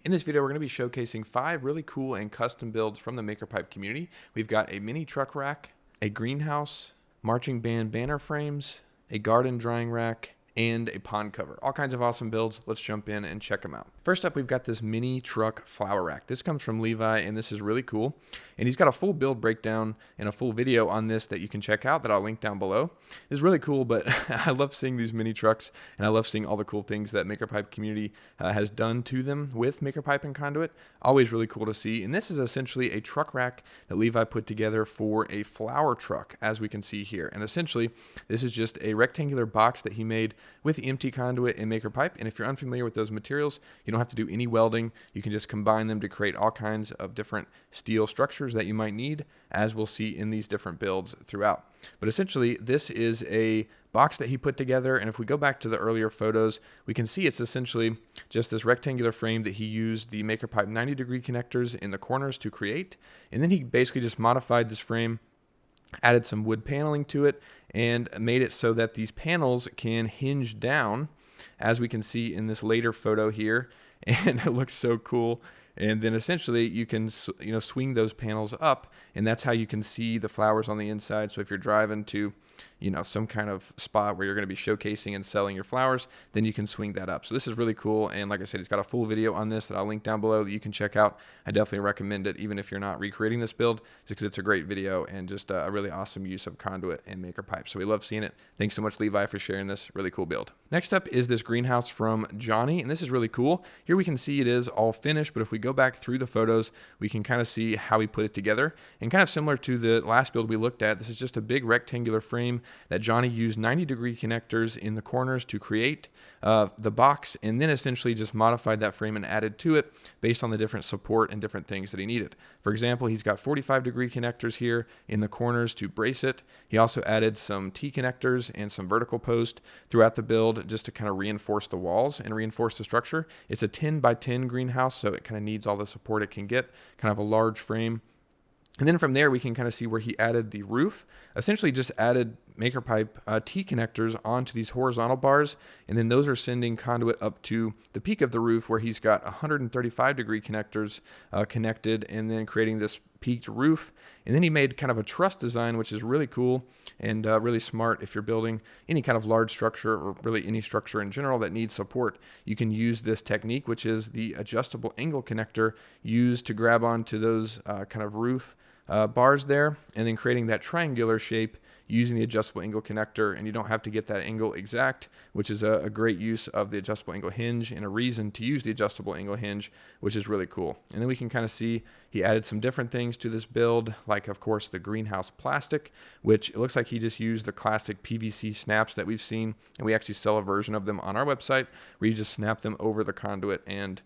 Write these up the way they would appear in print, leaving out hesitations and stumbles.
In this video, we're going to be showcasing 5 really cool and custom builds from the MakerPipe community. We've got a mini truck rack, a greenhouse, marching band banner frames, a garden drying rack, and a pond cover. All kinds of awesome builds. Let's jump in and check them out. First up, we've got this mini truck flower rack. This comes from Levi, and this is really cool. And he's got a full build breakdown and a full video on this that you can check out that I'll link down below. It's really cool, but I love seeing these mini trucks, and I love seeing all the cool things that MakerPipe community has done to them with MakerPipe and Conduit. Always really cool to see. And this is essentially a truck rack that Levi put together for a flower truck, as we can see here. And essentially, this is just a rectangular box that he made with empty conduit and MakerPipe. And if you're unfamiliar with those materials, you don't have to do any welding. You can just combine them to create all kinds of different steel structures that you might need, as we'll see in these different builds throughout. But essentially, this is a box that he put together, and if we go back to the earlier photos, we can see it's essentially just this rectangular frame that he used the MakerPipe 90-degree connectors in the corners to create, and then he basically just modified this frame, added some wood paneling to it, and made it so that these panels can hinge down, as we can see in this later photo here, and it looks so cool. And then essentially you can swing those panels up, and that's how you can see the flowers on the inside. So if you're driving to some kind of spot where you're going to be showcasing and selling your flowers, then you can swing that up. So this is really cool, and like I said, he's got a full video on this that I'll link down below that you can check out. I definitely recommend it, even if you're not recreating this build, just because it's a great video and just a really awesome use of Conduit and MakerPipe. So we love seeing it. Thanks so much, Levi, for sharing this really cool build. Next up is this greenhouse from Johnny, and this is really cool. Here we can see it is all finished, but if we go back through the photos, we can kind of see how he put it together. And kind of similar to the last build we looked at, this is just a big rectangular frame that Johnny used 90-degree connectors in the corners to create the box, and then essentially just modified that frame and added to it based on the different support and different things that he needed. For example, he's got 45-degree connectors here in the corners to brace it. He also added some T connectors and some vertical post throughout the build just to kind of reinforce the walls and reinforce the structure. It's a 10 by 10 greenhouse, so it kind of needs all the support it can get, kind of a large frame. And then from there, we can kind of see where he added the roof, essentially just added MakerPipe T connectors onto these horizontal bars, and then those are sending conduit up to the peak of the roof where he's got 135-degree connectors connected, and then creating this peaked roof. And then he made kind of a truss design, which is really cool and really smart. If you're building any kind of large structure, or really any structure in general that needs support, you can use this technique, which is the adjustable angle connector used to grab onto those kind of roof bars there, and then creating that triangular shape using the adjustable angle connector. And you don't have to get that angle exact, which is a great use of the adjustable angle hinge and a reason to use the adjustable angle hinge, which is really cool. And then we can kind of see he added some different things to this build, like of course the greenhouse plastic, which it looks like he just used the classic PVC snaps that we've seen, and we actually sell a version of them on our website where you just snap them over the conduit and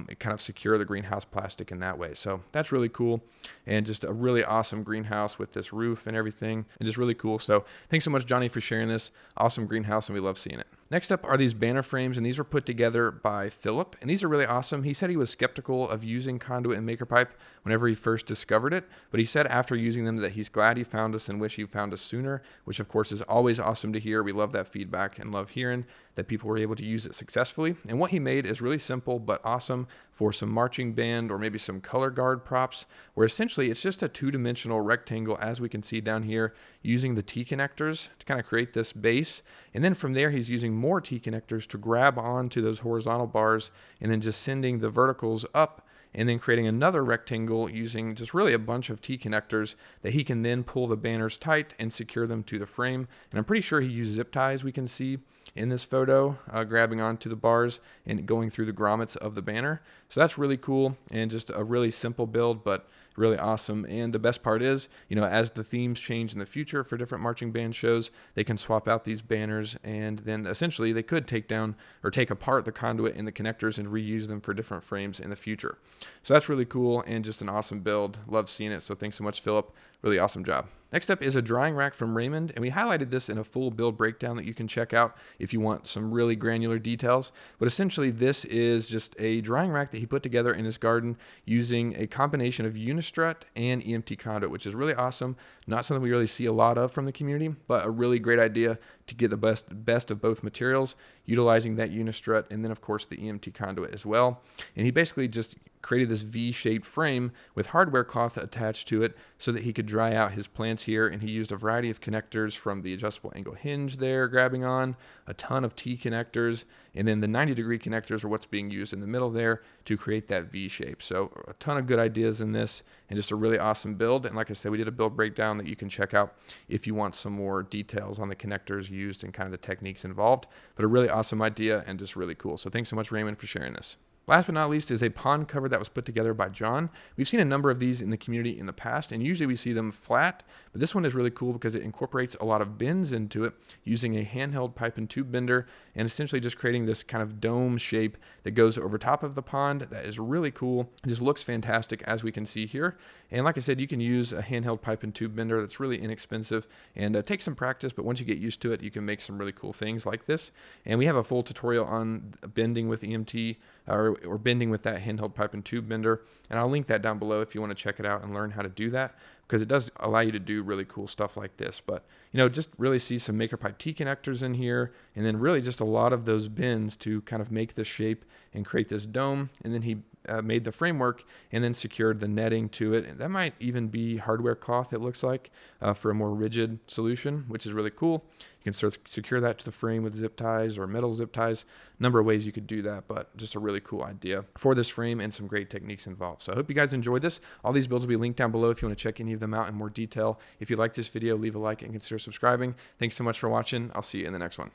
it kind of secure the greenhouse plastic in that way. So that's really cool, and just a really awesome greenhouse with this roof and everything, and just really cool. So thanks so much, Johnny, for sharing this awesome greenhouse, and we love seeing it. Next up are these banner frames, and these were put together by Philip, and these are really awesome. He said he was skeptical of using Conduit and MakerPipe whenever he first discovered it, but he said after using them that he's glad he found us and wish he found us sooner, which of course is always awesome to hear. We love that feedback and love hearing that people were able to use it successfully. And what he made is really simple but awesome for some marching band or maybe some color guard props, where essentially it's just a two-dimensional rectangle, as we can see down here, using the T connectors to kind of create this base. And then from there, he's using more T connectors to grab onto those horizontal bars, and then just sending the verticals up, and then creating another rectangle using just really a bunch of T connectors that he can then pull the banners tight and secure them to the frame. And I'm pretty sure he used zip ties, we can see in this photo, grabbing onto the bars and going through the grommets of the banner. So that's really cool, and just a really simple build, but really awesome. And the best part is, as the themes change in the future for different marching band shows, they can swap out these banners, and then essentially they could take down or take apart the conduit and the connectors and reuse them for different frames in the future. So that's really cool, and just an awesome build. Love seeing it. So thanks so much, Philip. Really awesome job. Next up is a drying rack from Raymond, and we highlighted this in a full build breakdown that you can check out if you want some really granular details. But essentially, this is just a drying rack that he put together in his garden using a combination of Unistrut and EMT Conduit, which is really awesome. Not something we really see a lot of from the community, but a really great idea to get the best of both materials, utilizing that Unistrut and then, of course, the EMT Conduit as well. And he basically just created this V-shaped frame with hardware cloth attached to it so that he could dry out his plants here. And he used a variety of connectors from the adjustable angle hinge there grabbing on, a ton of T connectors, and then the 90-degree connectors are what's being used in the middle there to create that V shape. So a ton of good ideas in this and just a really awesome build. And like I said, we did a build breakdown that you can check out if you want some more details on the connectors used and kind of the techniques involved. But a really awesome idea and just really cool. So thanks so much, Raymond, for sharing this. Last but not least is a pond cover that was put together by John. We've seen a number of these in the community in the past, and usually we see them flat, but this one is really cool because it incorporates a lot of bends into it using a handheld pipe and tube bender and essentially just creating this kind of dome shape that goes over top of the pond. That is really cool. It just looks fantastic as we can see here. And like I said, you can use a handheld pipe and tube bender that's really inexpensive and takes some practice, but once you get used to it, you can make some really cool things like this. And we have a full tutorial on bending with EMT or bending with that handheld pipe and tube bender. And I'll link that down below if you want to check it out and learn how to do that, because it does allow you to do really cool stuff like this. But, you know, just really see some maker pipe T connectors in here, and then really just a lot of those bends to kind of make this shape and create this dome. And then he made the framework and then secured the netting to it. And that might even be hardware cloth, it looks like, for a more rigid solution, which is really cool. You can secure that to the frame with zip ties or metal zip ties. Number of ways you could do that, but just a really cool idea for this frame and some great techniques involved. So I hope you guys enjoyed this. All these builds will be linked down below if you want to check any of them out in more detail. If you like this video, leave a like and consider subscribing. Thanks so much for watching. I'll see you in the next one.